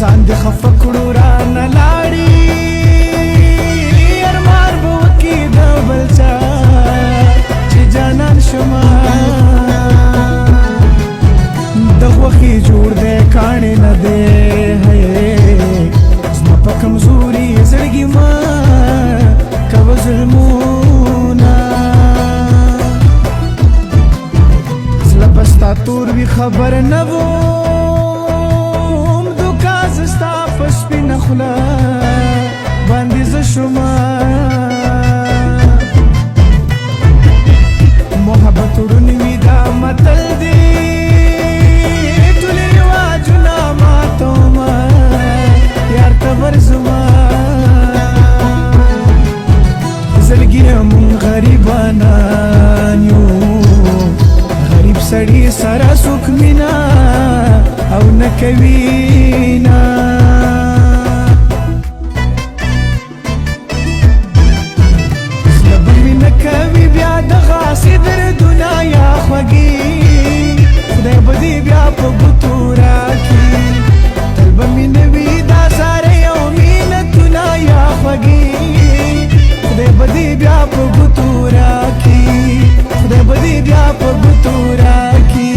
ځان دې خفه کړو رانه لاړې ارمان به وکړي د بل چا چې جانان شمه د غوښې جوړ دی کاڼې نه دی زما په کمزوري زړګي مه کوه ظلمونه زړه به ستا تور وي خبر نه وم دوکه زه ستا په سپینه خوله باندې زه شومه محبت ورونې وي دا متل دی غریبانان یو غریب سړي سره څوک مینه او نه کوي نه زړه به مې نه کوي بیا دغه دردونه یا خوږې خدای به دې بیا په ګوتو راکړي تل به مې نه وي دا ساره یو مینتونه یا خوږې خدای به دې بیا په ګوتو راکړي خدای به دې بیا په ګوتو راکړي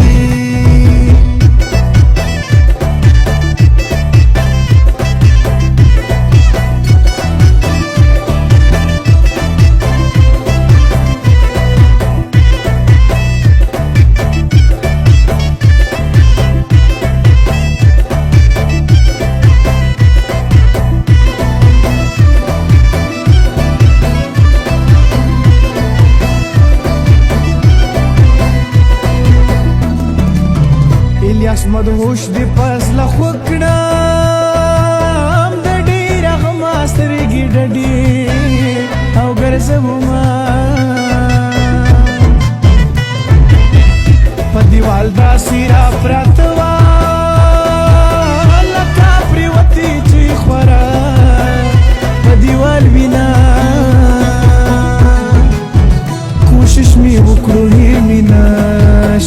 الیاس مدهوش دی پس لخوا کړم د ډېر غمه سترګې ډډې او ګرځومه په دیوال داسې را پراته وه لکه پرېوتې چې خوره په دیوال وینه کوشش مې وکړو هېر مې نه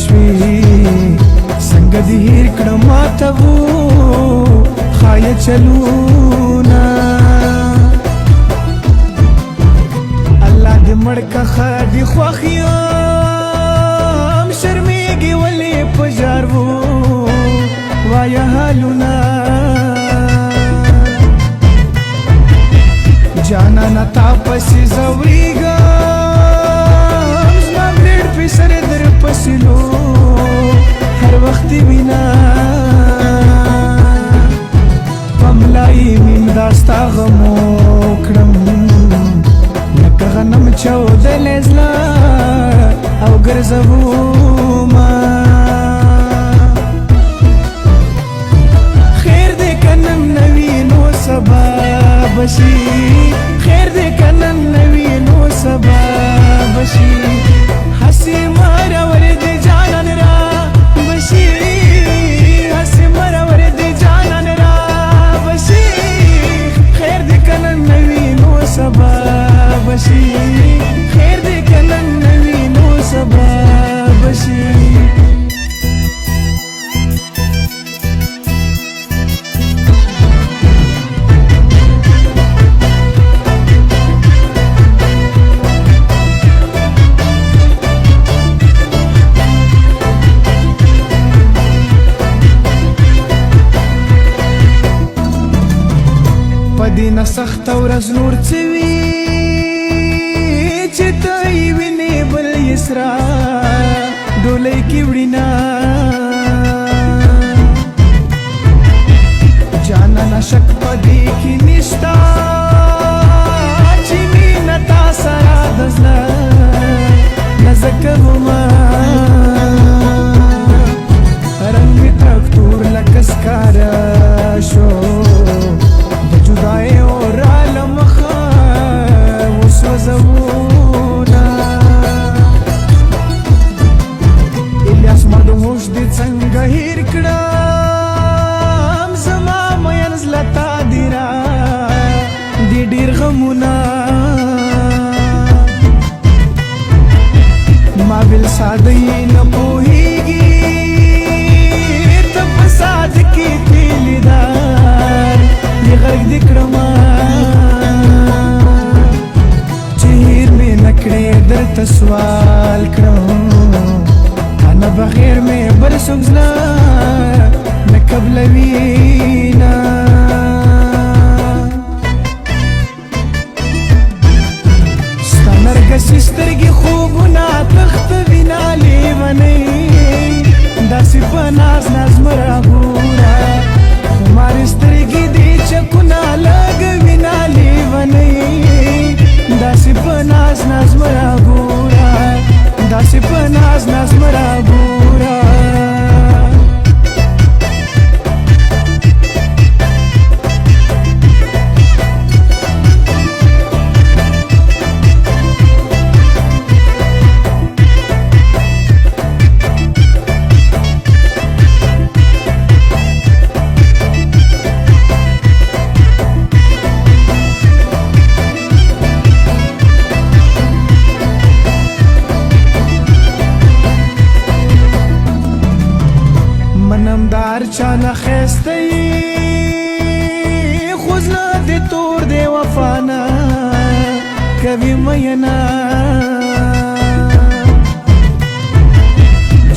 شوې څنګه دې هېر کړم ماته وو ښایه چلونه الله دې مړ که ښه دې خوښ یم شرمېږې ولې په ژړ وو وایه حالونه جانانه تا پسې ځورېږم زما بریډ پې سره در پسې لو هر وخت وینا پملای میم داستا غمو کړم لکه غنم چودلې زړه او ګرځومه خیر دې که نن نه وي نو سبا به شي خیر دې که نن نه وي نو سبا به شي هسې مرور دې جانان را هسې مرور دې جانان را بشي خیر دې که نن نه وي نو سبا به شي خیر دې که نن نه وي نو سبا به شي دینه سخته ورځ نور څه وي چې ته یې وینې بل یې سره ډولۍ کې وړینه جانانه شک په دې کې نشته چې مینه تا سره د زړه نه زه کومه رنګ مې ترکتور لکه سکاره شو جدای اور عالم خا وسوځوونه الیاس مدهوش دې څنګه هېر کړم زما مین زړه تا دې را دې ډېر غمونه ما بل چانا خسته خو زړه دې تور دی وفا نه کوي مینا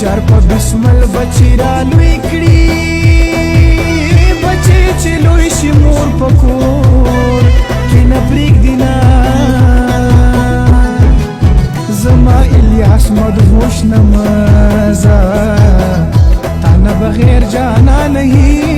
جار په بسمل بچی را لوی کړي بچی چې لوی شي مور په کور کې نه پرېږدي نه زما الیاس مدهوش نمازه تا نه بغیر جانا نہیں